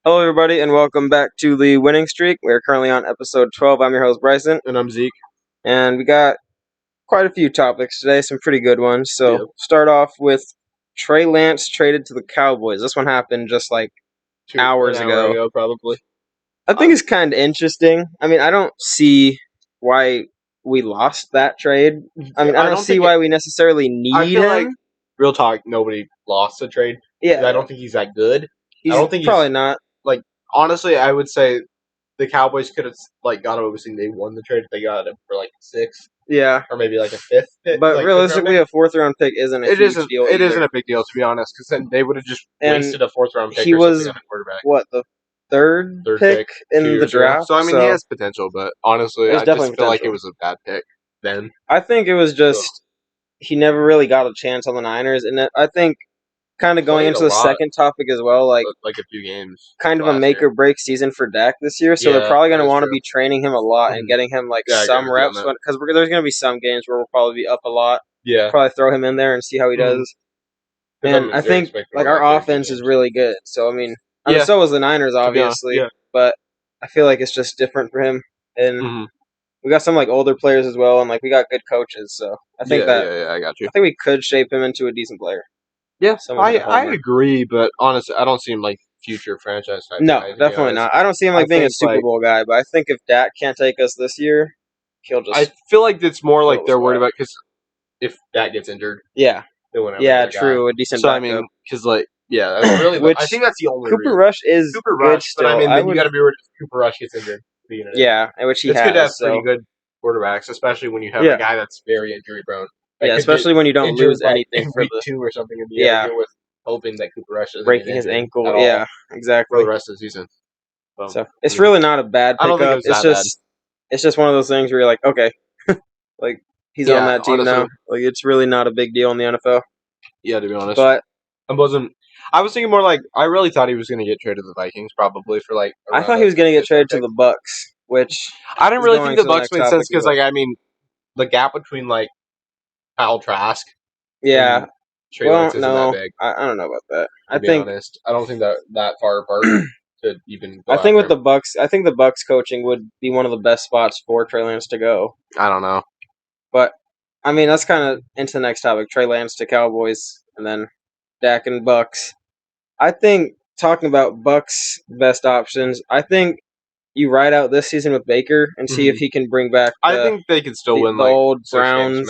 Hello, everybody, and welcome back to the winning streak. We're currently on episode 12. I'm your host, Bryson, And I'm Zeke. and we got quite a few topics today, some pretty good ones. So, Yeah. start off with Trey Lance traded to the Cowboys. This one happened just like hours An hour ago. ago, probably. I think it's kind of interesting. I mean, I don't see why we lost that trade. I mean, I don't see why we necessarily I need feel him. like, real talk, nobody lost the trade. Yeah, I don't think he's that good. he's I don't think probably not. Like, honestly, I would say the Cowboys could have got him. Obviously, they won the trade. They got him for like a 6th. Yeah. Or maybe like a 5th pick. But like, realistically, a 4th-round pick isn't a huge deal. It isn't a big deal, to be honest, because then they would have just wasted a 4th-round pick he or was, something on a quarterback. What, the third pick in the draft? So, I mean, he has potential, but honestly, I just feel like it was a bad pick then. I think it was just he never really got a chance on the Niners, and I think kind of going into the second topic as well, like a few games, kind of a make or break season for Dak this year. So they're probably going to want to be training him a lot and getting him like some reps, because there's going to be some games where we'll probably be up a lot. Yeah, probably throw him in there and see how he does. And I think like our offense is really good. So I mean, so was the Niners, obviously, but I feel like it's just different for him. And we got some like older players as well, and like we got good coaches. So I think I got you. I think we could shape him into a decent player. Yeah, I agree, but honestly, I don't see him like future franchise type. No, definitely not. I don't see him like being a Super Bowl guy, but I think if Dak can't take us this year, he'll just. I feel like it's more like they're worried about because if Dak gets injured, yeah, true, a decent. So I mean, because like, yeah, that's really. I think that's the only. Cooper Rush is Cooper Rush, but I mean, then you got to be worried if Cooper Rush gets injured. Yeah, which he has. It's good to have pretty good quarterbacks, especially when you have a guy that's very injury prone. Yeah, especially when you don't lose anything for week 2 or something in the year with hoping that Cooper Rush doesn't breaking his ankle. Yeah, exactly. For the rest of the season. So it's really not a bad pickup. It's just one of those things where you're like, okay, like he's on that team now. Like it's really not a big deal in the NFL. Yeah, to be honest. But I was thinking more like I really thought he was going to get traded to the Vikings, probably for like. I thought he was going to get traded to the Bucks, which I didn't really think the Bucks made sense because, like, I mean, the gap between like Kyle Trask. Yeah. Trey Lance isn't that big. I don't know about that. I don't think that far apart to even. I think with the Bucks, the Bucks coaching would be one of the best spots for Trey Lance to go. I don't know, but I mean that's kind of into the next topic: Trey Lance to Cowboys, and then Dak and Bucks. I think talking about Bucks' best options, I think you ride out this season with Baker and see if he can bring back. I think they could still win the like old Browns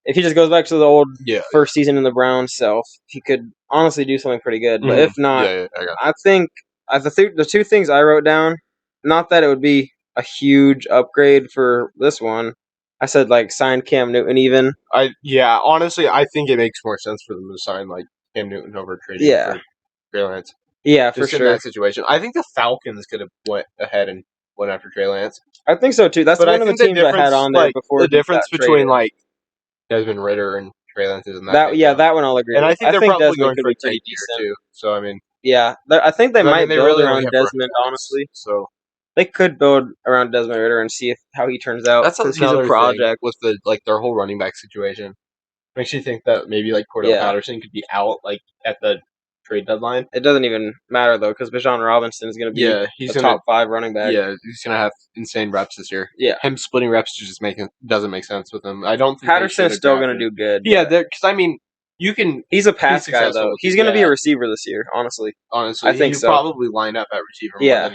if he just goes back to the old first season in the Browns self, he could honestly do something pretty good. But if not, I think the two things I wrote down, not that it would be a huge upgrade for this one. I said like sign Cam Newton even. Honestly, I think it makes more sense for them to sign like Cam Newton over trading for Trey Lance. Yeah, for sure. In that situation, I think the Falcons could have went ahead and went after Trey Lance. I think so too. That's one of the teams I had on there before. The difference between like Desmond Ritter and Trey Lance isn't that big. Yeah, that one I'll agree. And with. I think they're probably going for a pretty decent too. So I mean, yeah, I think they might build around Desmond. Honestly, so they could build around Desmond Ritter and see how he turns out. That's he's a project with their whole running back situation. Makes you think that maybe like Cordell Patterson could be out like at the trade deadline. It doesn't even matter though because Bijan Robinson is going to be he's a top 5 running back. Yeah, he's going to have insane reps this year. Yeah, him splitting reps just doesn't make sense with him. I don't think Patterson's still going to do good. Yeah, because I mean, he's a pass guy though. He's going to be a receiver this year. Honestly, I think so. Probably line up at receiver. Yeah,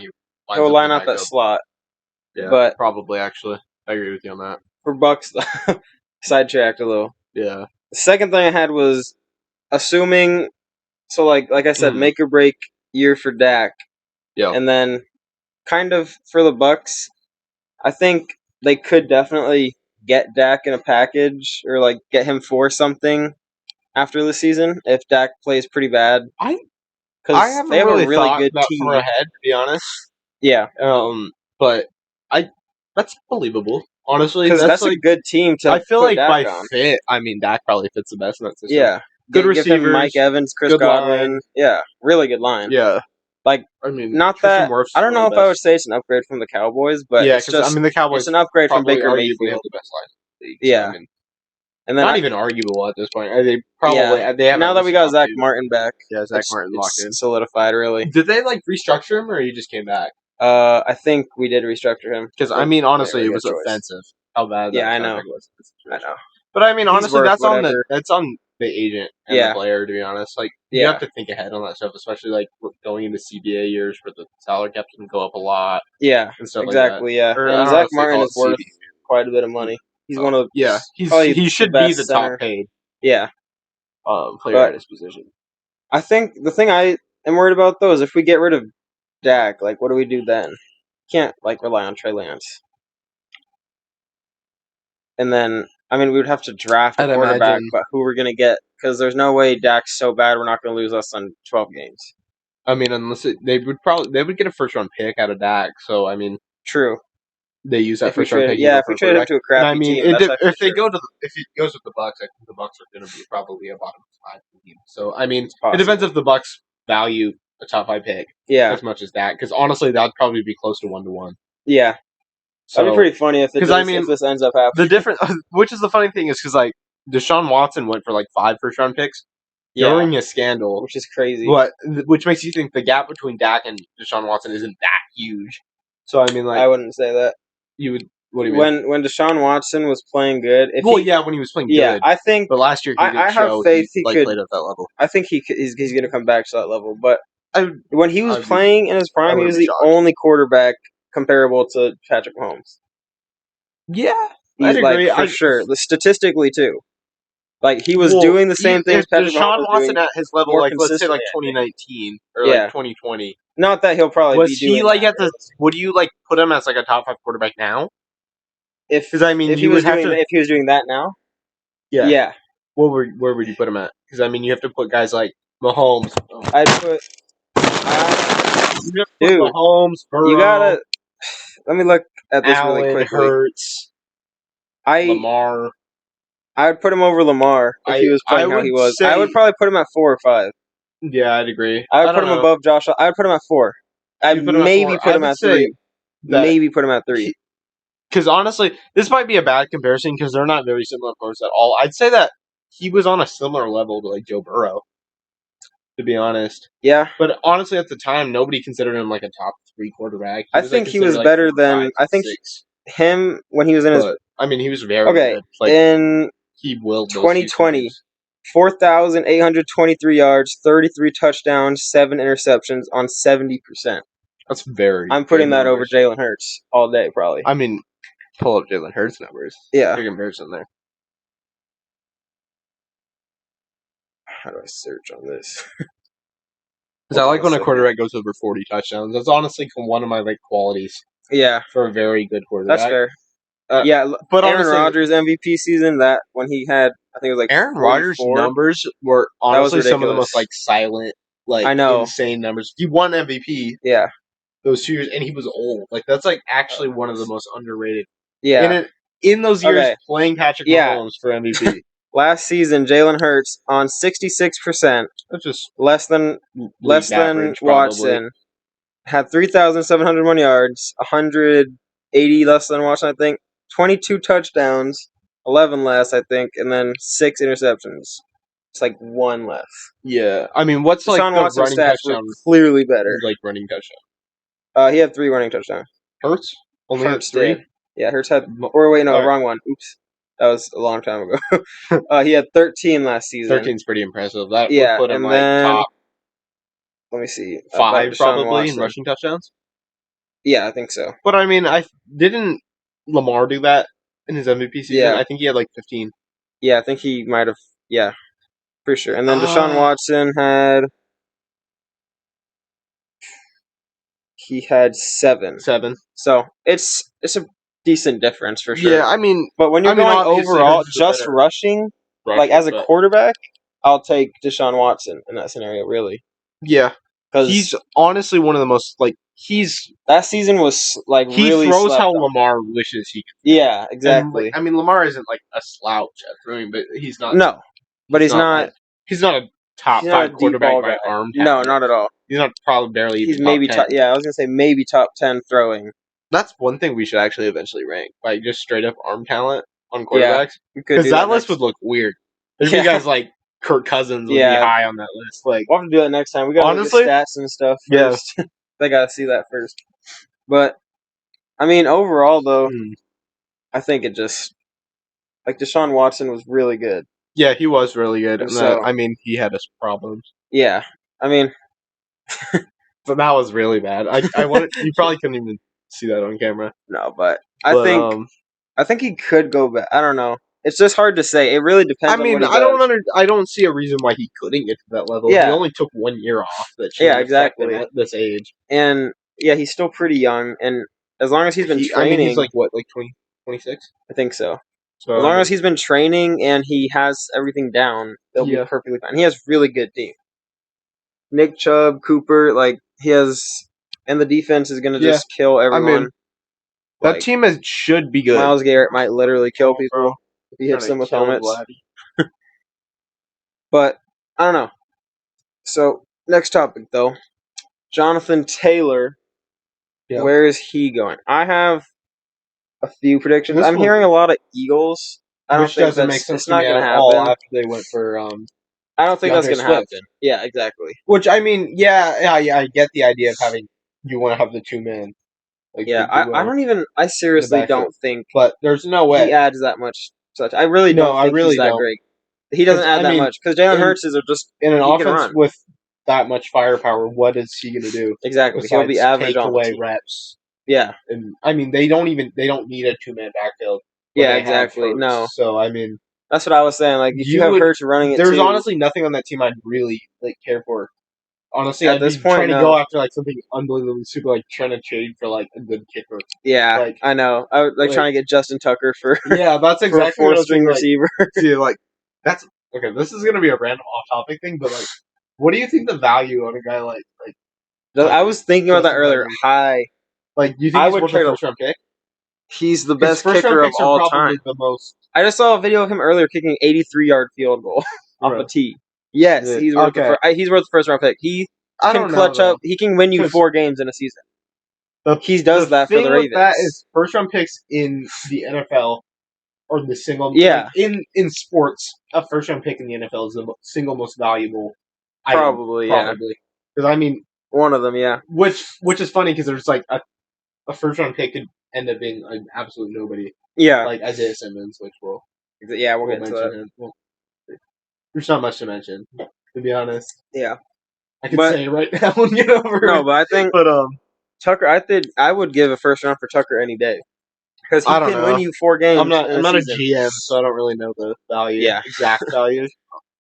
he'll line up at slot. Yeah, but probably actually, I agree with you on that. For Bucks, sidetracked a little. Yeah. The second thing I had was assuming. So, like I said, make or break year for Dak. Yeah. And then, kind of for the Bucks, I think they could definitely get Dak in a package or like get him for something after the season if Dak plays pretty bad. I haven't they have really a really good team ahead, to be honest. Yeah. But that's believable. Honestly, because that's like, a good team to. I feel like Dak by on. Fit, I mean Dak probably fits the best in that system. Yeah, good receivers, Mike Evans, Chris Godwin. Line. Yeah, really good line. Yeah, like I mean, not that I don't know if I would say it's an upgrade from the Cowboys, but it's just the Cowboys. It's an upgrade from Baker Mayfield. The best line. Yeah, And then not even arguable at this point. They probably they have now that we got Zach Martin back. Yeah, Zach Martin locked in, solidified. Really? Did they restructure him, or he just came back? I think we did restructure him because honestly, it was offensive how bad. That I know. Was. I know. But honestly, that's on the agent and the player. To be honest, you have to think ahead on that stuff, especially going into CBA years where the salary cap can go up a lot. Yeah, and stuff exactly. Like that. Yeah, and Zach Martin is worth quite a bit of money. He's one of he should be the top paid. Yeah, player at his position. I think the thing I am worried about though is if we get rid of Dak, what do we do then? Can't rely on Trey Lance. And then we would have to draft a quarterback, but who we're gonna get? Because there's no way Dak's so bad we're not gonna lose less than 12 games. Unless they would get a first round pick out of Dak. So true. They use that first round pick. Yeah, if we trade him to a crappy team, if he goes with the Bucks, I think the Bucks are going to be probably a bottom 5 team. So it depends if the Bucks value a top 5 pick, as much as that. Because honestly, that'd probably be close to 1-to-1. Yeah, that'd be pretty funny if this ends up happening. The difference, which is the funny thing, is because Deshaun Watson went for 5 first round picks during a scandal, which is crazy. Which makes you think the gap between Dak and Deshaun Watson isn't that huge. So I wouldn't say that. You would. What do you mean? When Deshaun Watson was playing good, when he was playing good. I think. But last year, I have faith he could play at that level. I think he's going to come back to that level. But when he was playing in his prime, he was the only quarterback comparable to Patrick Mahomes. Yeah, he's for sure. Statistically too. He was doing the same thing as Patrick Mahomes. Deshaun Watson at his level, let's say 2019 or 2020. Not that he'll probably was he at the? Would you put him as a top 5 quarterback now? If he was doing that now, yeah. Where would you put him at? Because you have to put guys like Mahomes. I'd put. Dude, Mahomes, Burrow, you gotta. Let me look at this Allen, really quickly. Hurts, Lamar. I would put him over Lamar if he was playing how he was. I would probably put him at 4 or 5. Yeah, I'd agree. I would put him above Josh. I would put him at 4. I'd maybe put him at 3. Maybe put him at 3. Because honestly, this might be a bad comparison because they're not very similar players at all. I'd say that he was on a similar level to Joe Burrow, to be honest. Yeah. But honestly, at the time, nobody considered him a top 3 quarterback. I think he was better than 6. Him when he was in his. He was very good. In he willed 2020, 4,823 yards, 33 touchdowns, 7 interceptions on 70%. That's very. I'm putting that over Jalen Hurts all day, probably. Pull up Jalen Hurts numbers. Yeah. Big comparison there. How do I search on this? Because I like when a quarterback goes over 40 touchdowns. That's honestly one of my qualities. Yeah. For a very good quarterback. That's fair. But Aaron Rodgers MVP season, that when he had, I think it was Aaron Rodgers' numbers were honestly some of the most silent, I know. insane numbers. He won MVP. Yeah. Those 2 years, and he was old. That's actually one of the most underrated. Yeah. In those years, playing Patrick Mahomes for MVP. Last season, Jalen Hurts on 66%. That's just less than average, Watson. Had 3,701 yards, 180 less than Watson, I think. 22 touchdowns, 11 less, I think, and then 6 interceptions. It's 1 less. Yeah, what's Deshaun the Watson's running stats touchdown? Were clearly better. Running touchdown. He had 3 running touchdowns. Hurts only had 3. Did. Yeah, Hurts had. Or wait, no, wrong one. Oops, that was a long time ago. He had 13 last season. 13's pretty impressive. That would put him top. Let me see. 5 probably in rushing touchdowns. Yeah, I think so. But I didn't Lamar do that in his MVP season? Yeah. I think he had 15. Yeah, I think he might have. Yeah, for sure. And then Deshaun Watson had. He had 7. 7. So it's a decent difference for sure. Yeah, but when you're going overall, just rushing, as a quarterback, I'll take Deshaun Watson in that scenario. Really. Yeah, because he's honestly one of the most that season was he really throws how Lamar wishes he could. Yeah, exactly. And, Lamar isn't a slouch at throwing, but he's not. No, but he's not. He's not a top 5 quarterback by arm. No, not at all. He's not probably barely. He's maybe top. Yeah, I was gonna say maybe top 10 throwing. That's one thing we should actually eventually rank, just straight up arm talent. on quarterbacks. Because that list would look weird. There'd be guys like Kirk Cousins would be high on that list. Like, we'll have to do that next time. We got to look at stats and stuff first. Yeah. They got to see that first. But, I mean, overall, though, I think it just... Like, Deshaun Watson was really good. Yeah, he was really good. And so, I mean, he had his problems. Yeah. I mean... But that was really bad. You probably couldn't even see that on camera. No, but I think he could go back. I don't know. It's just hard to say. It really depends. I mean, I don't see a reason why he couldn't get to that level. Yeah. He only took 1 year off. Exactly. At this age. And yeah, he's still pretty young. And as long as he's been training, I mean, he's like what, like 20, 26? I think so. As long as he's been training and he has everything down, he'll be perfectly fine. He has really good team. Nick Chubb, Cooper, like he has, and the defense is gonna just kill everyone. I mean, that team should be good. Myles Garrett might literally kill people if he hits them with helmets. But I don't know. So next topic though, Jonathan Taylor. Yep. Where is he going? I have a few predictions. I'm hearing a lot of Eagles. I don't think it's not going to happen. After they went for I don't think that's going to happen. Yeah, exactly. Which, I mean, I get the idea of you want to have the 2-man. Like, I seriously don't think. But there's no way. He adds that much. I really don't think he's that great. He doesn't add that much. Because Jalen Hurts is just. In an offense with that much firepower, what is he going to do? Exactly. He'll be average on away reps. Yeah. And, I mean, they don't need a 2-man backfield. Yeah, exactly. No. So, I mean. That's what I was saying. Like, if you have Hurts running it, there's honestly nothing on that team I'd really care for. Honestly, at this point, trying to go after something unbelievably super, trying to trade for a good kicker. Yeah, I know. I was trying to get Justin Tucker for. Yeah, that's exactly for a 4-string receiver. See, that's okay. This is gonna be a random off-topic thing, but what do you think the value on a guy like? I was thinking about that earlier. High. Do you think I would trade a first-round pick? He's the best kicker of all time. The most. I just saw a video of him earlier kicking 83-yard field goal off a tee. Yes, he's worth the first-round pick. He can clutch up. He can win you 4 games in a season. He does that for the Ravens. That is first-round picks in the NFL or the single. Yeah. In sports, a first-round pick in the NFL is the single most valuable. Probably. Because I mean, one of them, yeah. Which is funny because there's a first-round pick could end up being an absolute nobody. Yeah. Like Isaiah Simmons, which we'll get to that. There's not much to mention, to be honest. Yeah. I could say right now and get over No, but I think Tucker, I would give a first round for Tucker any day. Because he can win you 4 games. I'm not a GM, so I don't really know the value. Yeah. Exact value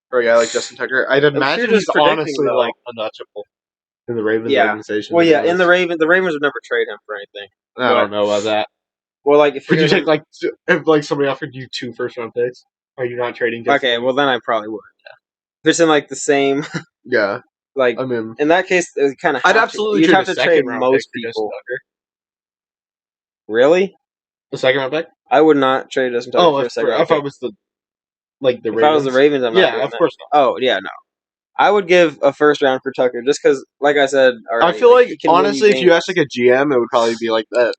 for a guy like Justin Tucker. I'd imagine he's honestly untouchable in the Ravens organization. Well, yeah, in the Ravens would never trade him for anything. I don't know about that. Well, if would you take if somebody offered you 2 first-round picks, are you not trading? Okay, well then I probably would. Yeah. If it's in the same. Yeah. I mean, in that case, it kind of. I'd absolutely. You'd have to trade most people. Really? The second-round pick? I would not trade Justin Tucker for a second-round pick. If I was the Ravens. If I was the Ravens, I'm not doing that. Of course not. Oh yeah, no. I would give a first round for Tucker just because, like I said, already, I feel honestly, if you asked a GM, it would probably be that.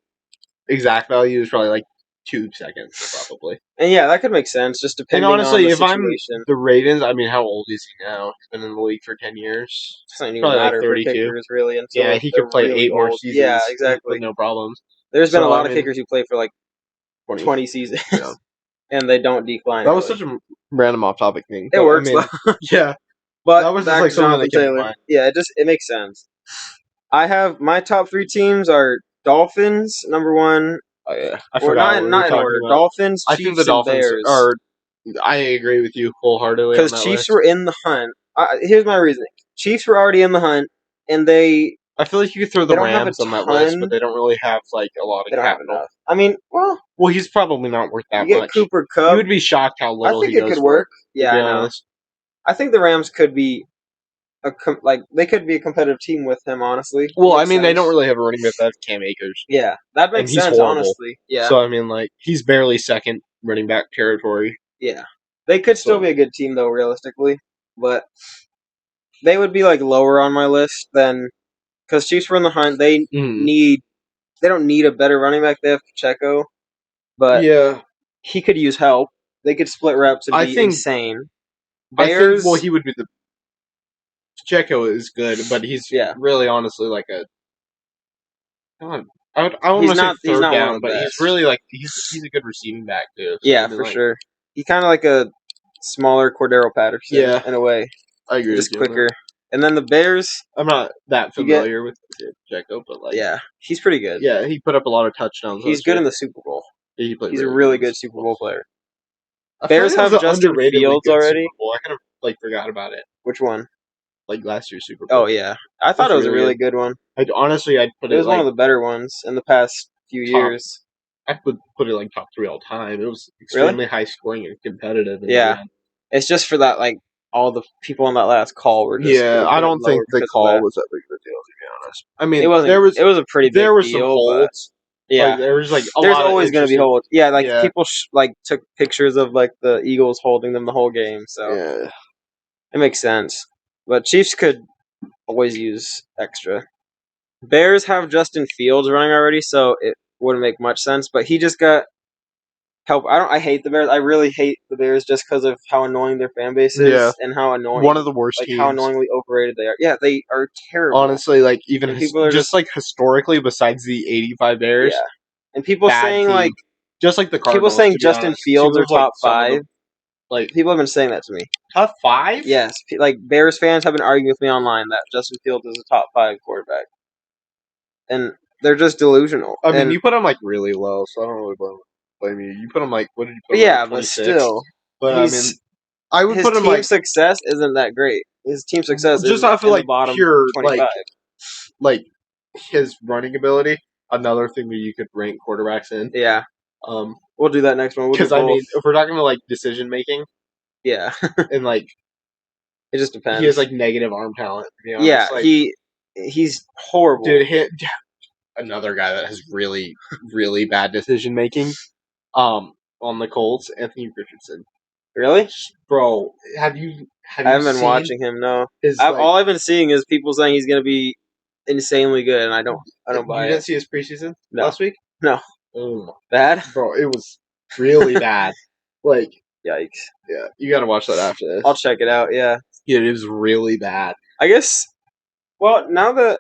Exact value is probably 2 seconds, probably. And yeah, that could make sense. Just depending on the situation. And honestly, if I'm the Ravens, I mean, how old is he now? He's been in the league for 10 years. It doesn't even matter 32. For kickers, really. Yeah, he could play really 8 more seasons. Yeah, exactly. With no problems. There's been a lot of kickers who play for 20 seasons. Yeah. And they don't decline. That was such a random off-topic thing. It works, yeah. But that was just something that came to mind. Yeah, it makes sense. I have my top 3 teams are Dolphins, number 1. Oh, yeah. I forgot. Not in order. Dolphins, Chiefs, I think the Dolphins and Bears. I agree with you wholeheartedly. Because Chiefs were in the hunt. Here's my reasoning. Chiefs were already in the hunt, and they. I feel like you could throw the Rams on that list, but they don't really have a lot of capital. I mean, well, he's probably not worth that much. Get Cooper Kupp. You would be shocked how little he does. I think it could work. Yeah, I know. I think the Rams could be. They could be a competitive team with him, honestly. Well, I mean, they don't really have a running back that's Cam Akers. Yeah, that makes sense, honestly. Yeah. So, I mean, he's barely second running back territory. Yeah. They could still be a good team, though, realistically. But they would be, lower on my list than... Because Chiefs were in the hunt. They don't need a better running back. They have Pacheco. But yeah. he could use help. They could split reps and be insane. Bears. He would be the. Pacheco is good, but he's really honestly like a. I want to say third down, but he's really like he's a good receiving back too. So for sure. He's kind of like a smaller Cordero Patterson in a way. I agree. Just quicker. And then the Bears. I'm not that familiar with Pacheco, but he's pretty good. Yeah, he put up a lot of touchdowns. He's good in the Super Bowl. He's a really good Super Bowl player. Bears have Justin Fields already. I kind of forgot about it. Which one? Like last year's Super Bowl. Oh yeah, I thought it was a really good one. I'd put it. It was one of the better ones in the past few years. I would put it like top 3 all time. It was extremely high scoring and competitive. It's just for that all the people on that last call were just I don't think the call was that big of a deal, to be honest. I mean, it was a pretty big deal. There were some holds. Yeah, there was there's always going to be holds. Yeah, people took pictures of the Eagles holding them the whole game, so it makes sense. But Chiefs could always use extra. Bears have Justin Fields running already, so it wouldn't make much sense. But he just got help. I hate the Bears. I really hate the Bears just because of how annoying their fan base is and how annoying. One of the worst teams. How annoyingly overrated they are. Yeah, they are terrible. Honestly, even people are just historically, besides the '85 Bears. Yeah, and people saying team. Just like the Cardinals. People saying Justin Fields are top 5. People have been saying that to me. Top 5? Yes. Bears fans have been arguing with me online that Justin Fields is a top 5 quarterback. And they're just delusional. I mean, you put him really low, so I don't really blame you. You put him what did you put him? Yeah, but still. But I mean, I would put him his team success isn't that great. His team success just off of bottom pure 25. His running ability. Another thing that you could rank quarterbacks in. Yeah. We'll do that next one. Because if we're talking about decision making, and it just depends. He has negative arm talent. To be honest. Yeah, he's horrible. Dude, another guy that has really, really bad decision making. On the Colts, Anthony Richardson. Really, bro? Have you? I haven't been watching him. No, all I've been seeing is people saying he's going to be insanely good, and I don't buy it. You didn't see his preseason last week? No. Oh, bad, bro! It was really bad. Yikes! Yeah, you got to watch that after this. I'll check it out. Yeah, it was really bad. I guess. Well, now that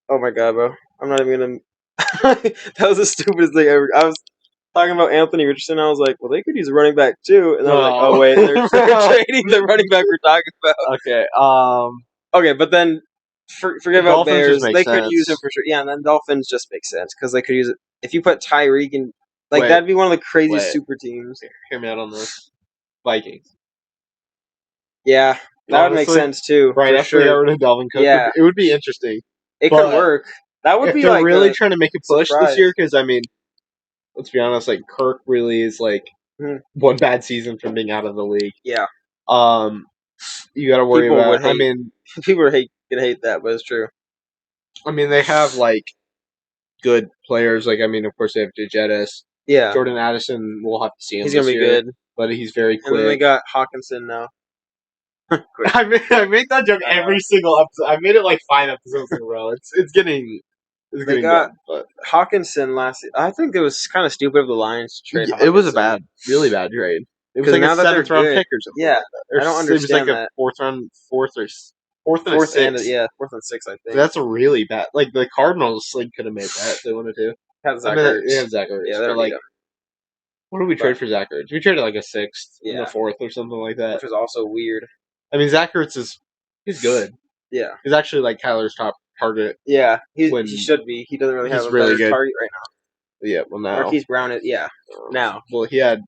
oh my god, bro! I'm not even gonna. That was the stupidest thing ever. I was talking about Anthony Richardson. I was like, well, they could use a running back too, and I was like, oh wait, they're trading the running back we're talking about. Okay. Okay, but then forget about Dolphins Bears. They could use him for sure. Yeah, and then Dolphins just make sense because they could use it. If you put Tyreek in, that'd be one of the craziest super teams. Hear me out on this. Vikings. Yeah, that would make sense too. Right after they got rid of Dalvin Cook. Yeah. It would be interesting. It could work. That would be they're really trying to make a push this year because, I mean, let's be honest, Kirk really is one bad season from being out of the league. Yeah. You got to worry about it. I mean, people can hate that, but it's true. I mean, they have good players. Of course, they have DeJetis. Yeah. Jordan Addison, we'll have to see him. He's going to be good. But he's very quick. And then they got Hawkinson now. I make that joke every single episode. I made it 5 episodes in a row. It's getting good. But Hawkinson last. I think it was kind of stupid of the Lions to trade. It was a really bad trade. It was a 7th round pick or something. Yeah, I don't understand that. It was a fourth and a 6th. And 4th and 6th, I think. That's a really bad. The Cardinals could have made that if they wanted to. Have Zach Ertz. Yeah, Zach Ertz. Yeah, they're what did we trade for Zach Ertz? We traded a 6th and a 4th or something like that. Which was also weird. I mean, Zach Ertz he's good. Yeah. He's actually Kyler's top target. Yeah, he should be. He doesn't really have a really good target right now. Yeah, well now. Marquise Brown now. Well, he had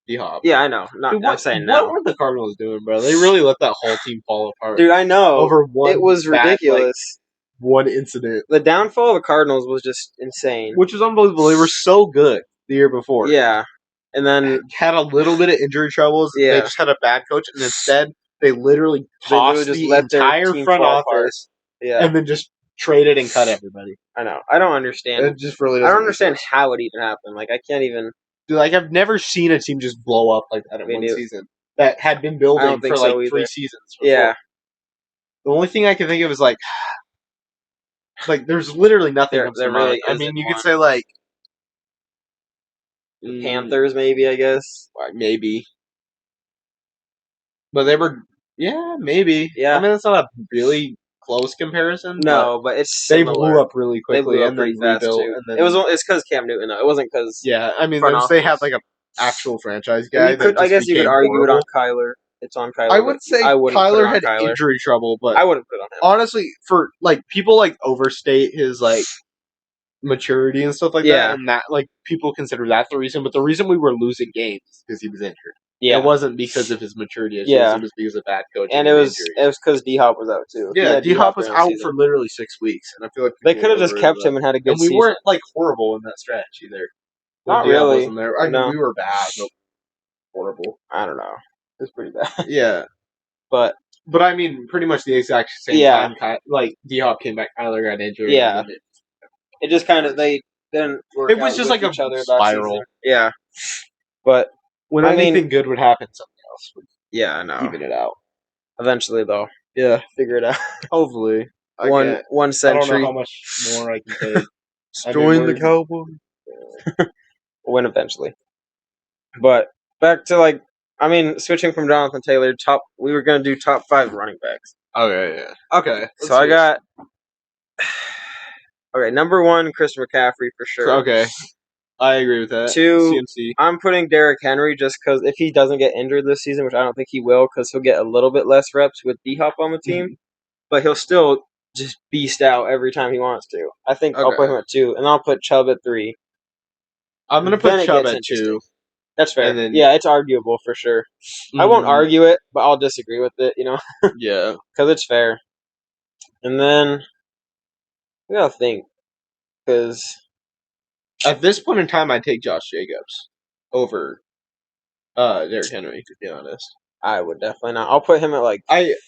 D-Hop. Yeah, I know. I'm saying now. What were the Cardinals doing, bro? They really let that whole team fall apart. Dude, I know. Over one it was ridiculous. One incident. The downfall of the Cardinals was just insane. Which was unbelievable. They were so good the year before. Yeah. And then had a little bit of injury troubles. Yeah. They just had a bad coach, and instead they literally tossed the entire front office. Yeah. And then just traded and cut everybody. I know. I don't understand. It just really. I don't understand how it even happened. I can't even. Dude, I've never seen a team just blow up like that in one season. That had been building for 3 seasons. Before. Yeah. The only thing I can think of is there's literally nothing. There really I mean, you could say The Panthers, maybe, I guess. Maybe. But they were, maybe. Yeah. I mean, it's not a really close comparison. No, but it's similar. They blew up really quickly and then rebuilt. And then it's because Cam Newton, though. It wasn't because. Yeah, I mean, they had like an actual franchise guy. I guess you could argue it on Kyler. It's on Kyler. I would say Kyler had injury trouble, but I wouldn't put it on him. Honestly, for like people like overstate his like maturity and stuff like that, and that like people consider that the reason. But the reason we were losing games is because he was injured. Yeah, it wasn't because of his maturity issues. Yeah. It was because of bad coaching. And it was because D-Hop was out too. Yeah, D-Hop was out for literally 6 weeks, and I feel like they could have just kept him and had a good season. We weren't like horrible in that stretch either. Not really. There. I mean, we were bad. No, horrible. I don't know. It was pretty bad. Yeah, but I mean, pretty much the exact same time. Like D-Hop came back, Kyler got injured. Yeah, it just kind of they didn't work. It was just like a spiral. Yeah, but. When anything good would happen, something else would even it out. Eventually, though. Yeah. Figure it out. Hopefully. One century. I don't know how much more I can take. Join the Cowboys. We'll win eventually. But back to switching from Jonathan Taylor, we were going to do top 5 running backs. Okay, yeah. Okay. So I got... Okay, number 1, Chris McCaffrey for sure. Okay. I agree with that. 2, CMC. I'm putting Derrick Henry just because if he doesn't get injured this season, which I don't think he will, because he'll get a little bit less reps with D-Hop on the team, but he'll still just beast out every time he wants to. I think I'll put him at 2, and I'll put Chubb at 3. I'm going to put Chubb at 2. That's fair. Yeah, it's arguable for sure. I won't argue it, but I'll disagree with it, Yeah. Because it's fair. And then, I gotta think, because... At this point in time, I'd take Josh Jacobs over Derrick Henry, to be honest. I would definitely not. I'll put him at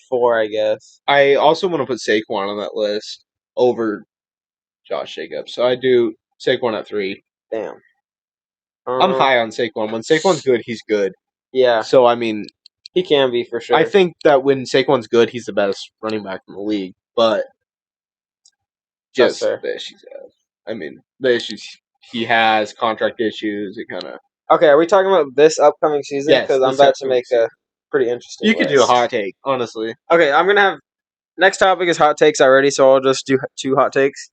4, I guess. I also want to put Saquon on that list over Josh Jacobs. So I do Saquon at 3. Damn. I'm high on Saquon. When Saquon's good, he's good. Yeah. So, I mean... He can be, for sure. I think that when Saquon's good, he's the best running back in the league. But just the issues the issues... He has contract issues. It kind of... Okay, are we talking about this upcoming season? Yes, because I'm about to make a pretty interesting list. Could do a hot take, honestly. Okay, I'm going to have... Next topic is hot takes already, so I'll just do 2 hot takes.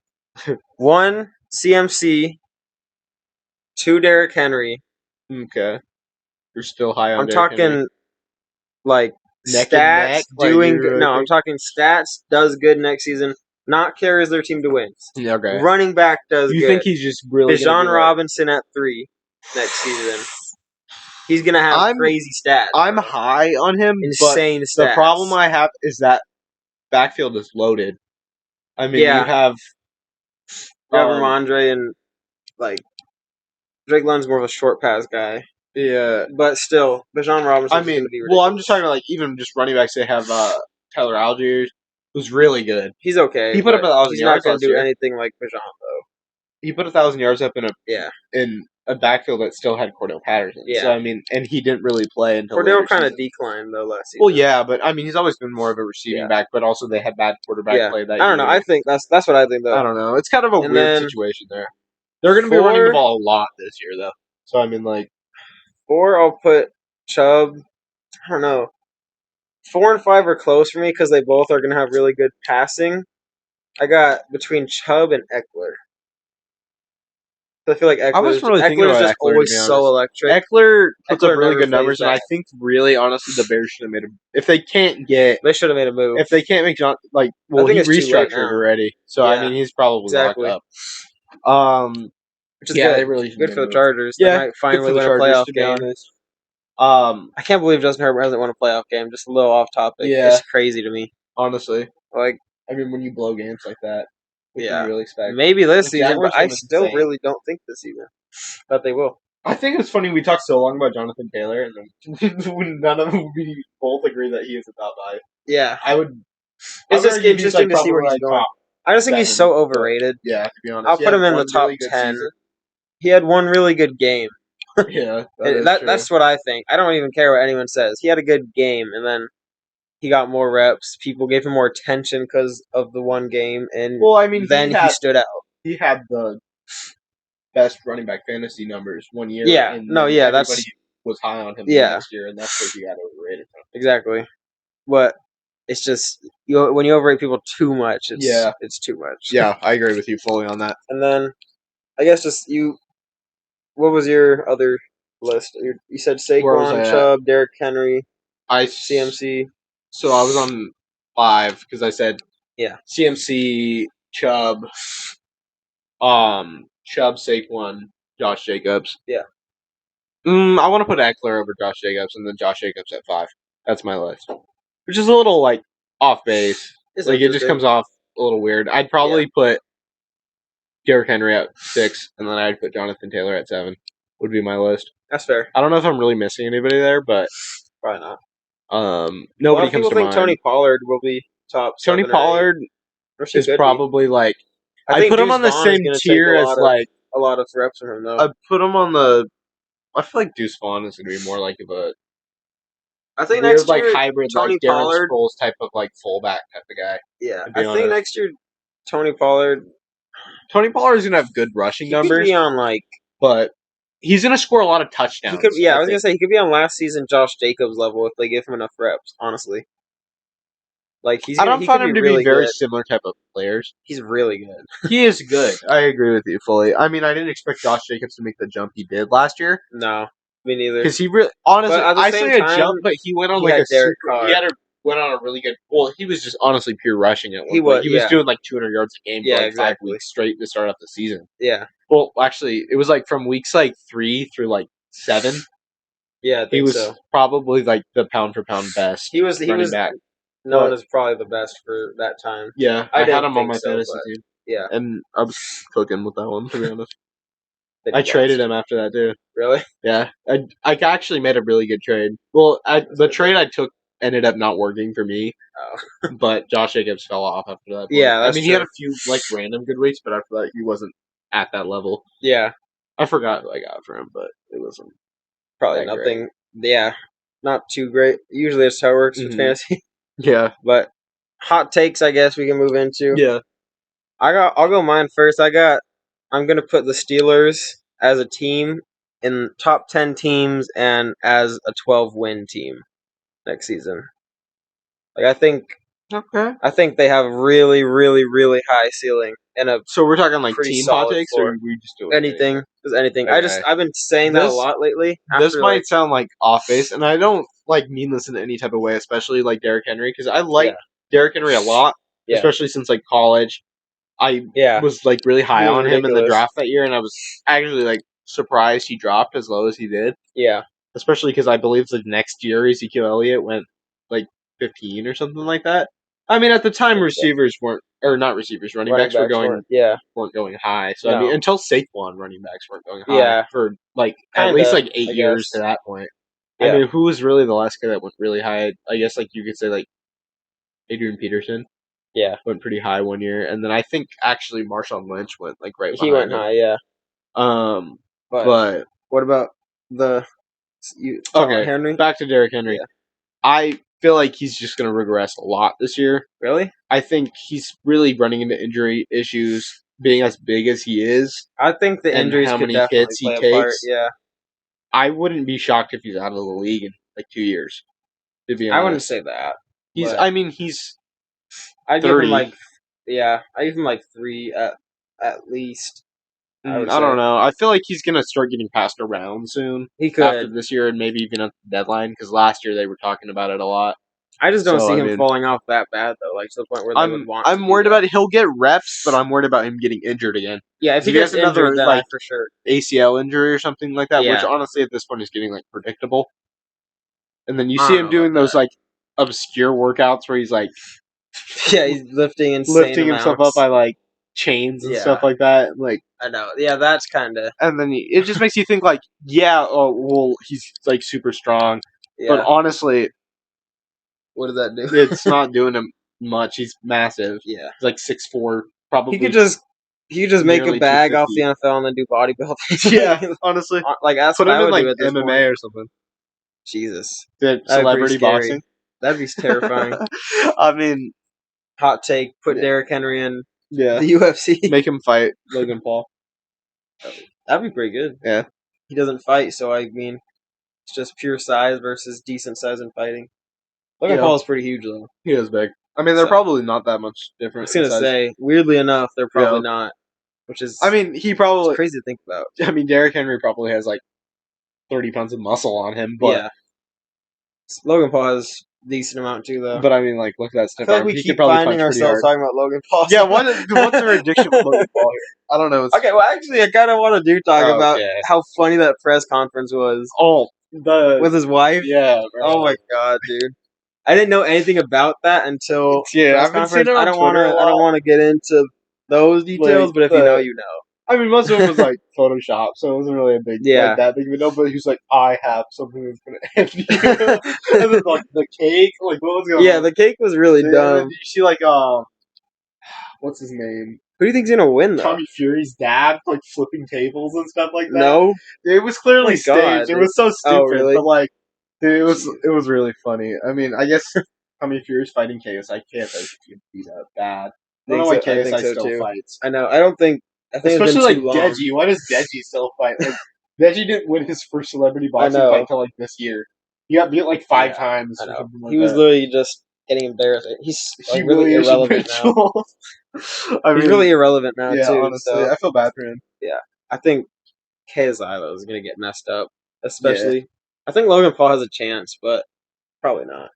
1, CMC. 2, Derrick Henry. Okay. You're still high on I'm Derrick talking, Henry. Stats doing good. No, I'm talking stats does good next season. Not carries their team to wins. Okay. Running back does good. You think he's just really... Bijan Robinson at 3 next season. He's going to have crazy stats. I'm high on him. Insane stats. The problem I have is that backfield is loaded. I mean, you have... Ramondre and, Drake London's more of a short pass guy. Yeah. But still, Bijan Robinson is going to be ridiculous. I'm just talking about, even just running backs. They have Tyler Algier, who's really good. He's okay. He put up 1,000 yards. He's not going to do anything like Bijan, though. He put 1,000 yards up in a backfield that still had Cordell Patterson. Yeah. So, and he didn't really play until Cordell kind of declined, though, last season. Well, yeah, but, he's always been more of a receiving back, but also they had bad quarterback play that year. I don't know. I think that's what I think, though. I don't know. It's kind of a weird situation there. They're going to be running the ball a lot this year, though. So, 4, I'll put Chubb. I don't know. 4 and 5 are close for me because they both are going to have really good passing. I got between Chubb and Eckler. I feel like Eckler is just always so electric. Eckler puts up really good numbers, and I think really, honestly, the Bears should have made they should have made a move. If they can't make John, he restructured already. So, he's probably locked up. Which is good. They really good for the Chargers. Yeah, they might finally win a playoff game. I can't believe Justin Herbert hasn't won a playoff game. Just a little off topic. Yeah. It's crazy to me. Honestly. When you blow games like that, what can you really expect? Maybe this season, but I still really don't think this season. But they will. I think it's funny we talked so long about Jonathan Taylor, and then none of them, we both agree that he is a top 5. Yeah. It's just interesting to see where he's going. I just think he's so overrated. Yeah, to be honest. I'll put him in the top 10. Season. He had one really good game. Yeah, that's what I think. I don't even care what anyone says. He had a good game, and then he got more reps. People gave him more attention because of the one game, and he stood out. He had the best running back fantasy numbers one year. Yeah, everybody was high on him the next year, and that's where he got overrated. Exactly, but it's just when you overrate people too much, it's too much. Yeah, I agree with you fully on that. And then I guess just you. What was your other list? You said Saquon, Chubb, Derrick Henry, CMC. So I was on 5 because I said CMC, Chubb, Saquon, Josh Jacobs. Yeah. I want to put Eckler over Josh Jacobs and then Josh Jacobs at 5. That's my list, which is a little like off base. It just comes off a little weird. I'd probably put Derrick Henry at 6, and then I'd put Jonathan Taylor at 7. Would be my list. That's fair. I don't know if I'm really missing anybody there, but probably not. Nobody comes to mind. Tony Pollard will be top. Tony Pollard is probably like. I put him on the same tier as like a lot of reps for him though. I put him on the. I feel like Deuce Vaughn is going to be more like of a. I think next year like hybrid Tony like Darren Sproles type of like fullback type of guy. Yeah, I think next year Tony Pollard is going to have good rushing numbers. Could be on but he's going to score a lot of touchdowns. I was going to say he could be on last season Josh Jacobs level if they give him enough reps. Honestly, I don't find him to be very similar type of players. He's really good. He is good. I agree with you fully. I mean, I didn't expect Josh Jacobs to make the jump he did last year. No, me neither. Because he really, honestly, I say a jump, but he went on like a super. Went on a really good. Well, he was just honestly pure rushing at one point. He was doing like 200 yards a game for 5 weeks straight to start off the season. Yeah. Well, actually, it was like from weeks 3 through 7. Yeah, he was probably like the pound for pound best. He was back. Known as probably the best for that time. Yeah, I had him on my fantasy team. Yeah, and I was cooking with that one, to be honest. I traded him after that too. Really? Yeah, I actually made a really good trade. Well, the trade I took ended up not working for me, but Josh Jacobs fell off after that. Yeah, I mean, he had a few random good weeks, but after that, he wasn't at that level. Yeah, I forgot what I got for him, but it wasn't probably nothing. Great. Yeah, not too great. Usually, it's how it works with fantasy. Yeah, but hot takes, I guess we can move into. Yeah, I'll go mine first. I'm gonna put the Steelers as a team in top 10 teams and as a 12-win team next season. I think they have really, really, really high ceiling and a. So we're talking team hot takes, or are we just doing anything? Just anything. Okay. I've been saying that a lot lately. This might sound off base, and I don't mean this in any type of way, especially Derrick Henry, because I like Derrick Henry a lot, especially since college. I was really high on him in the draft that year, and I was actually surprised he dropped as low as he did. Yeah, especially because I believe the next year Ezekiel Elliott went 15 or something like that. I mean, at the time, running backs weren't going high. So I mean, until Saquon, running backs weren't going high for at least 8 years to that point. Yeah. I mean, who was really the last guy that went really high? I guess you could say Adrian Peterson. Yeah, went pretty high one year, and then I think actually Marshawn Lynch went right behind him. He went high, yeah. But what about Henry? Back to Derrick Henry. Yeah. I feel he's just going to regress a lot this year. Really? I think he's really running into injury issues, being as big as he is. I think the injuries how many hits he takes. Part, yeah. I wouldn't be shocked if he's out of the league in 2 years. To be honest. I wouldn't say that. He's. I give him I give him 3 at least. I don't know. I feel he's gonna start getting passed around soon. He could after this year, and maybe even at the deadline, because last year they were talking about it a lot. I just don't see him falling off that bad though, to the point where they would want. I'm worried about it. He'll get reps, but I'm worried about him getting injured again. Yeah, if he gets another for sure ACL injury or something like that, which honestly at this point is getting predictable. And then you see him doing those obscure workouts where he's he's lifting himself up by chains and stuff like that. I know. Yeah, that's kind of. And then it just makes you think he's super strong. Yeah. But honestly, what does that do? It's not doing him much. He's massive. Yeah. He's 6'4", probably. He could just make a bag off the NFL and then do bodybuilding. Yeah, honestly. That's put what him I would in do at this MMA point. Or something. Jesus. Celebrity boxing. That'd be terrifying. I mean, hot take. Put Derrick Henry in the UFC. Make him fight Logan Paul. That'd be pretty good. Yeah. He doesn't fight, so I mean, it's just pure size versus decent size in fighting. Logan Paul is pretty huge, though. He is big. I mean, they're probably not that much different. I was going to say, weirdly enough, they're probably not. Which is, I mean, he probably... It's crazy to think about. I mean, Derrick Henry probably has, 30 pounds of muscle on him, but... Yeah. Logan Paul has a decent amount, too, though. But, I mean, look at that stiff arm. We keep finding ourselves talking about Logan Paul. Yeah, what's our addiction with Logan Paul here? I don't know. Okay, well, actually, I kind of want to talk about how funny that press conference was. Oh, with his wife? Yeah. Bro. Oh, my God, dude. I didn't know anything about that until I've been seeing it on Twitter. I don't want to get into those details, but if you know, you know. I mean, most of it was Photoshop, so it wasn't really a big, that big of a deal. But he was like, "I have something that's gonna end you," and then the cake, what was going on? Yeah, the cake was really dumb. Did you see what's his name? Who do you think's gonna win though? Tommy Fury's dad, flipping tables and stuff like that. No, it was clearly staged. It was so stupid, oh, really? But dude, it was really funny. I mean, I guess Tommy Fury's fighting KSI. KSI should be that bad. I don't know why KSI still fights. I know. I think especially Deji. Why does Deji still fight? Deji didn't win his first celebrity boxing fight until this year. He got beat 5 times. Or something like he was literally just getting embarrassed. He's really irrelevant now. I mean, he's really irrelevant now too. Honestly, I feel bad for him. Yeah, I think KSI though is gonna get messed up, especially. Yeah. I think Logan Paul has a chance, but probably not.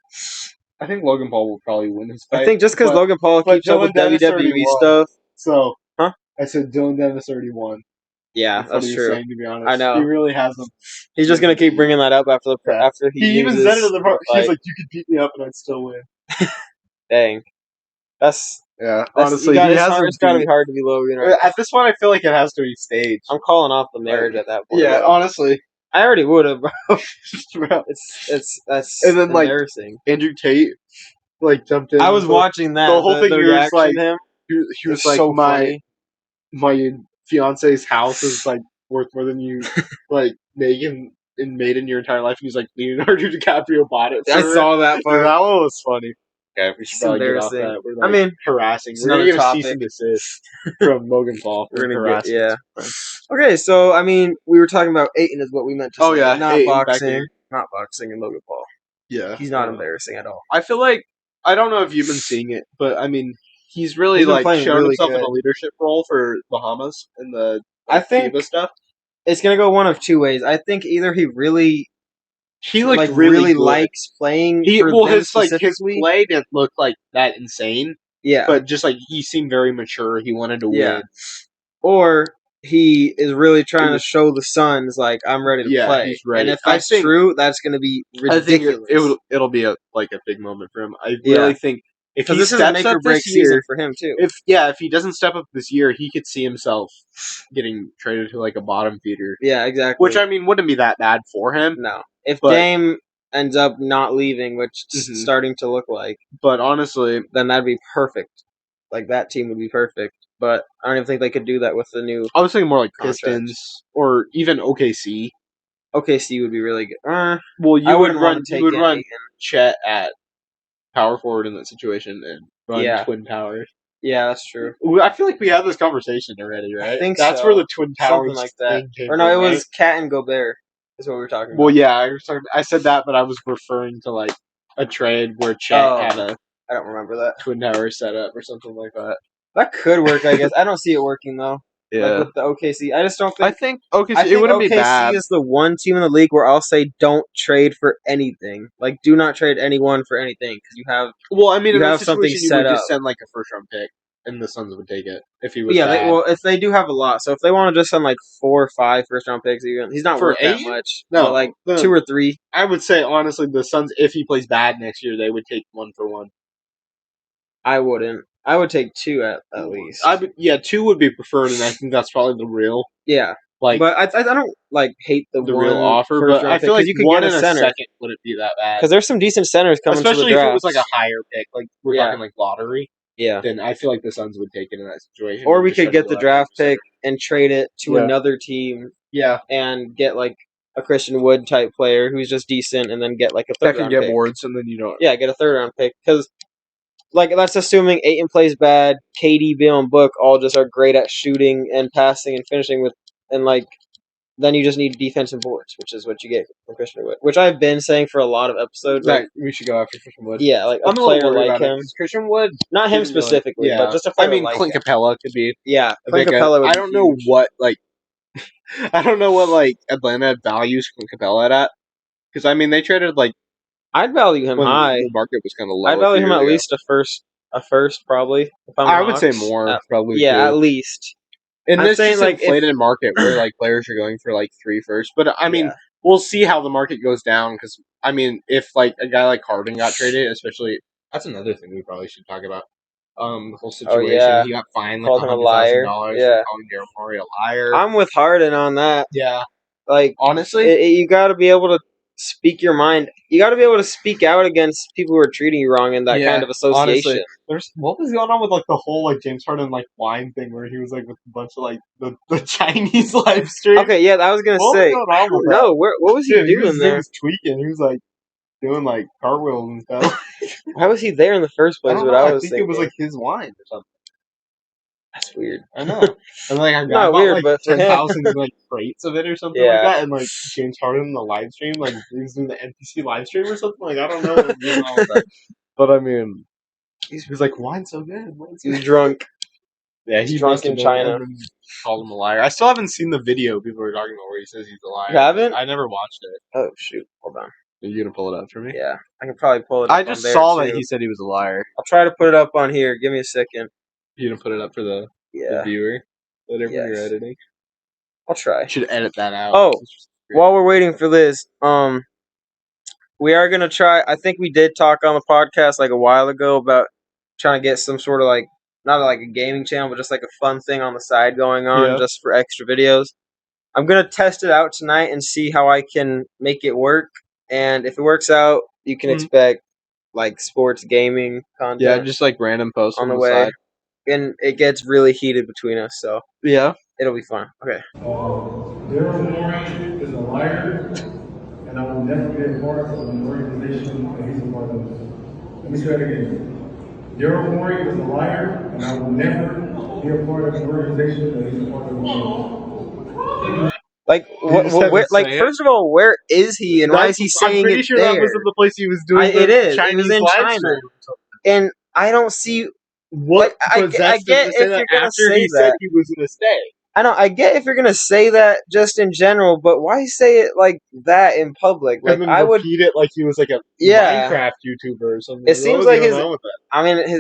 I think Logan Paul will probably win his fight. I think just because Logan Paul keeps up with WWE stuff. So, I said Dylan Dennis already won. Yeah, that's true. Saying, to be honest. I know. He really hasn't. He's just going to keep bringing that up after he even said it in the part. He's like, you could beat me up and I'd still win. Dang. Honestly, it's got to be hard to be Logan. Right? At this point, I feel like it has to be staged. I'm calling off the marriage at that point. Yeah, honestly. I already would have, bro. That's and then, embarrassing. Andrew Tate, jumped in. I was watching that. The whole thing, the reaction to him. He was like, so my fiance's house is worth more than you made in your entire life. And he's like, Leonardo DiCaprio bought it. I saw that part. That one was funny. Okay, we should probably get off that. We're harassing. We're going to get a cease and desist from Logan Paul. We're going to harass. Okay, so I mean, we were talking about Ayton is what we meant to say. Oh yeah, not boxing and Logan Paul. Yeah, he's not embarrassing at all. I feel like I don't know if you've been seeing it, but I mean, he's really shown himself in a leadership role for Bahamas and the FIBA stuff. It's gonna go one of two ways. I think either he really really likes playing. His play didn't look that insane. Yeah, but just he seemed very mature. He wanted to win. Or he is really trying to show the Suns I'm ready to play. He's ready. And if that's true, that's going to be ridiculous. I think it'll be a big moment for him. I really think if he this is a make or break season for him too. If he doesn't step up this year, he could see himself getting traded to a bottom feeder. Yeah, exactly. Which I mean wouldn't be that bad for him. No. If Dame ends up not leaving, which is starting to look like. But honestly, then that'd be perfect. That team would be perfect. But I don't even think they could do that with the new. I was thinking more Pistons or even OKC. OKC would be really good. Well, you would run Chet at power forward in that situation and run Twin Towers. Yeah, that's true. I feel like we had this conversation already, right? I think that's where the Twin Towers something like that. Or no, it was Cat and Gobert. Is what we were talking about. Well, yeah, I said that, but I was referring to a trade where Chet had a. I don't remember that Twin Towers set up or something like that. That could work, I guess. I don't see it working though. Yeah, with the OKC, I just don't think. I think OKC. It wouldn't be bad. OKC is the one team in the league where I'll say don't trade for anything. Do not trade anyone for anything because you have. Well, I mean, you have something set up. Just send a first round pick, and the Suns would take it if he was. Yeah, if they do have a lot, so if they want to just send 4 or 5 first round picks, even he's not worth that much. No, 2 or 3. I would say honestly, the Suns, if he plays bad next year, they would take 1 for 1. I wouldn't. I would take 2 at least. 2 would be preferred, and I think that's probably the real. Yeah, but I don't hate the real offer. But I feel you could 1 get a center. Second wouldn't be that bad because there's some decent centers coming. Especially to the draft. if it was a higher pick, we're talking lottery. Yeah, then I feel like the Suns would take it in that situation. Or we could get the draft pick and trade it to another team. Yeah, and get a Christian Wood type player who's just decent, and then get a third round pick. boards, and then you don't. Yeah, get a third round pick because. That's assuming Ayton plays bad, KD, Beal, and Book all just are great at shooting and passing and finishing with and then you just need defense and boards, which is what you get from Christian Wood. Which I've been saying for a lot of episodes. That we should go after Christian Wood. Yeah, like a player like him. Christian Wood, not him specifically, but just a player like Clint Capella could be. Yeah, Clint Capella would be huge. I don't know what Atlanta values Clint Capella at. Because they traded I'd value him high. The market was kind of low. I'd value him at least a first probably. If I would say more probably. Yeah, at least. And this is an inflated market where players are going for 3 firsts. But we'll see how the market goes down. Because if a guy like Harden got traded, especially, that's another thing we probably should talk about. The whole situation. Oh, yeah. He got fined $100,000 for calling Daryl Morey a liar. I'm with Harden on that. Yeah. Honestly, you got to be able to speak your mind. You got to be able to speak out against people who are treating you wrong in that kind of association. Honestly, what was going on with the whole James Harden wine thing where he was with a bunch of the Chinese live stream? Okay, yeah, I was gonna say. What was going on with that? No, what was he doing there? He was tweaking. He was doing cartwheels and stuff. Why was he there in the first place? I think it was his wine or something. That's weird. I know. And I got weird, but 10,000 crates of it or something like that. And James Harden in the live stream, he was doing the NPC live stream or something. I don't know what was going on with that. But he was wine's so good. He's drunk. Yeah, he's drunk in China. Called him a liar. I still haven't seen the video people were talking about where he says he's a liar. You haven't? I never watched it. Oh shoot! Hold on. Are you gonna pull it up for me? Yeah, I can probably pull it up. I just saw that he said he was a liar. I'll try to put it up on here. Give me a second. You gonna put it up for the viewer? Whatever you're editing. I'll try. You should edit that out. Oh, while we're waiting for this, we are gonna try. I think we did talk on the podcast a while ago about trying to get some sort of not a gaming channel, but just a fun thing on the side going on just for extra videos. I'm gonna test it out tonight and see how I can make it work. And if it works out, you can expect sports gaming content. Yeah, just random posts on the way. Side. And it gets really heated between us, so yeah, it'll be fun. Okay. Daryl Morey is a liar, and I will never be a part of an organization that he's a part of. Let me say that again. Daryl Morey is a liar, and I will never be a part of an organization that he's a part of. First of all, where is he, and why is he saying it there? I'm pretty sure that wasn't the place he was doing it is. Chinese it was in China. And I don't see what I get if you're gonna say he said he was gonna stay. I know. I get if you're gonna say that just in general, but why say it like that in public? I would repeat it like he was a Minecraft YouTuber or something. It seems like his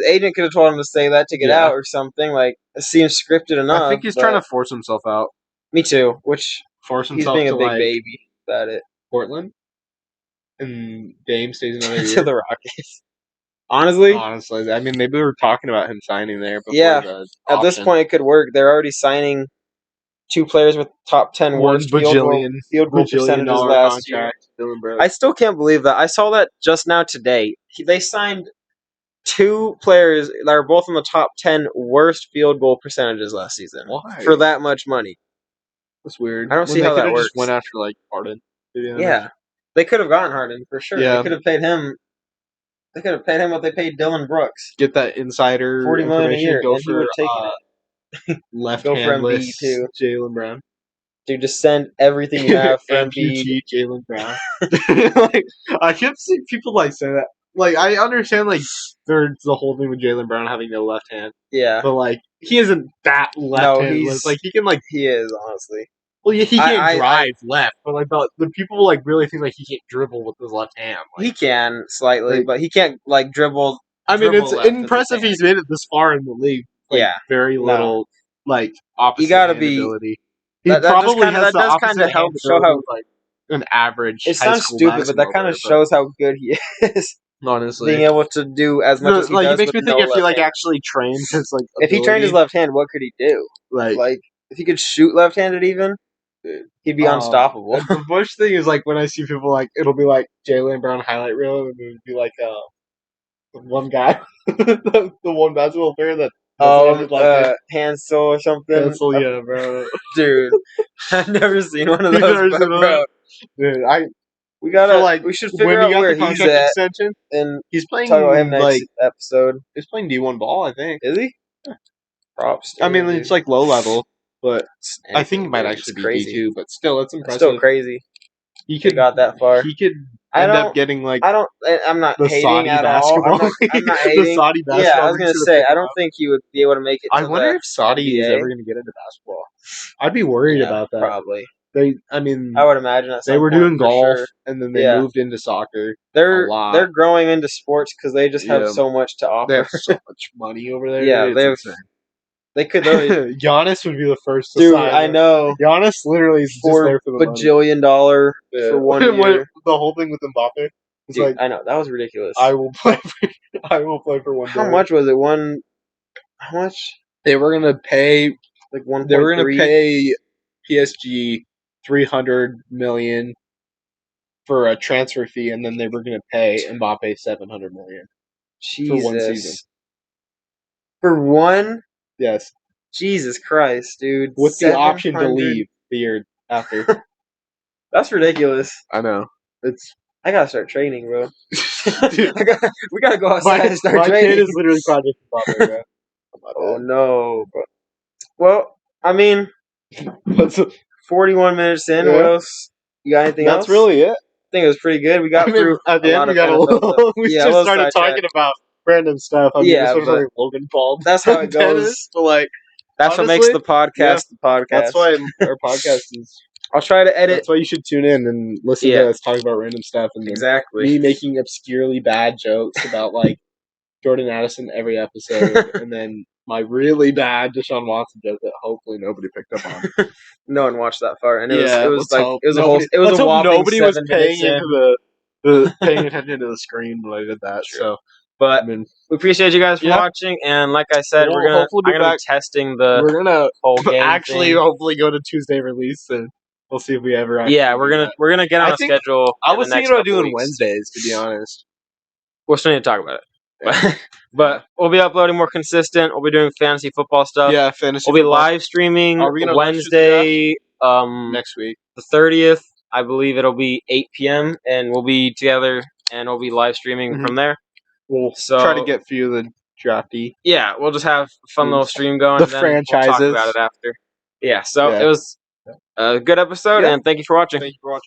agent could have told him to say that to get out or something. It seems scripted enough. I think he's trying to force himself out. Me too. Which force himself he's being a big baby about it. Portland, and Dame stays another year to the Rockets. Honestly, maybe we were talking about him signing there. At this point, it could work. They're already signing 2 players with top 10 worst field goal percentages last year. I still can't believe that. I saw that just now today. They signed 2 players that are both in the top 10 worst field goal percentages last season. Why? For that much money. That's weird. I don't see how that works. Just went after Harden. Yeah, they could have gotten Harden for sure. Yeah. They could have paid him. They could have paid him what they paid Dylan Brooks. Get that insider $40 million a year. Go for left-handless Jaylen Brown. Dude, just send everything you have for Embiid. Jaylen Brown. I kept seeing people say that. I understand there's the whole thing with Jaylen Brown having no left hand. Yeah. But he isn't that left-handed. No, he can he is, honestly. Well, yeah, he can't drive left, but the people really think he can't dribble with his left hand. He can slightly, but he can't dribble. It's impressive he's made it this far in the league. Very little opposite. You gotta ability. He probably has the opposite help show how an average. It sounds stupid, but that kind of shows how good he is. Honestly, being able to do as much as he does. It makes me think if he actually trained his if he trained his left hand, what could he do? If he could shoot left-handed, even. He'd be unstoppable. The Bush thing is when I see people it'll be Jaylen Brown highlight reel, and it would be one guy, the one basketball player that Hansel or something. Hansel, yeah, bro. Dude, I've never seen one of those. Bro. Dude, we gotta we should figure out where he's at. Extension, and he's playing. Talk about him next episode. He's playing D1 ball, I think. Is he? Props. It's low level. but I think it might actually be crazy. D2. But still, it's impressive. It's still crazy. He could got that far. He could end up getting like. I'm not the hating Saudi at basketball. all. I'm not hating. The Saudi basketball. Yeah, I was gonna say I don't think he would be able to make it. I wonder if Saudi is ever gonna get into basketball. I'd be worried about that. Probably. I would imagine that they were doing golf and then they moved into soccer. They're growing into sports because they just have so much to offer. They have so much money over there. Yeah, they could. Giannis would be the first to sign. Dude, I know. Giannis literally is just there for the bajillion dollar for 1 year. The whole thing with Mbappe. Dude, like, I know that was ridiculous. I will play for 1 How much was it? How much? They were gonna pay like 1.3. They were gonna pay PSG $300 million for a transfer fee, and then they were gonna pay Mbappe $700 million for 1 season. For one? Yes. Jesus Christ, dude! With the option to leave the year after. That's ridiculous. I know. I gotta start training, bro. Dude, we gotta go outside and start training. My kid is literally Project Mbappe, bro. Oh no, bro. Well, I mean, 41 minutes in. Yeah. What else? You got anything else? That's really it. I think it was pretty good. We got through. At the end, we got a little. We just started talking about random stuff. I mean, this was like Logan Paul. That's how it goes. But that's honestly, what makes the podcast the podcast. That's why our podcast is. I'll try to edit. That's why you should tune in and listen to us talk about random stuff and me making obscurely bad jokes about Jordan Addison every episode, and then my really bad Deshaun Watson joke that hopefully nobody picked up on. No one watched that far, and it was a whopping nobody 7 was paying paying attention to the screen when I did that. True. So, but we appreciate you guys for watching, and like I said, I'm gonna be testing the. We're gonna whole game actually hopefully go to Tuesday release, and we'll see if we ever. We're gonna get on a schedule. I was thinking about doing Wednesdays, to be honest. We'll still need to talk about it. But we'll be uploading more consistent. We'll be doing fantasy football stuff. Yeah, fantasy. We'll be live streaming Wednesday, next week, the 30th. I believe it'll be 8 p.m. and we'll be together and we'll be live streaming from there. We'll try to get a few of the drafty. Yeah, we'll just have a fun little stream going. The and then franchises. We'll talk about it after. Yeah, so it was a good episode, and thank you for watching. Thank you for watching.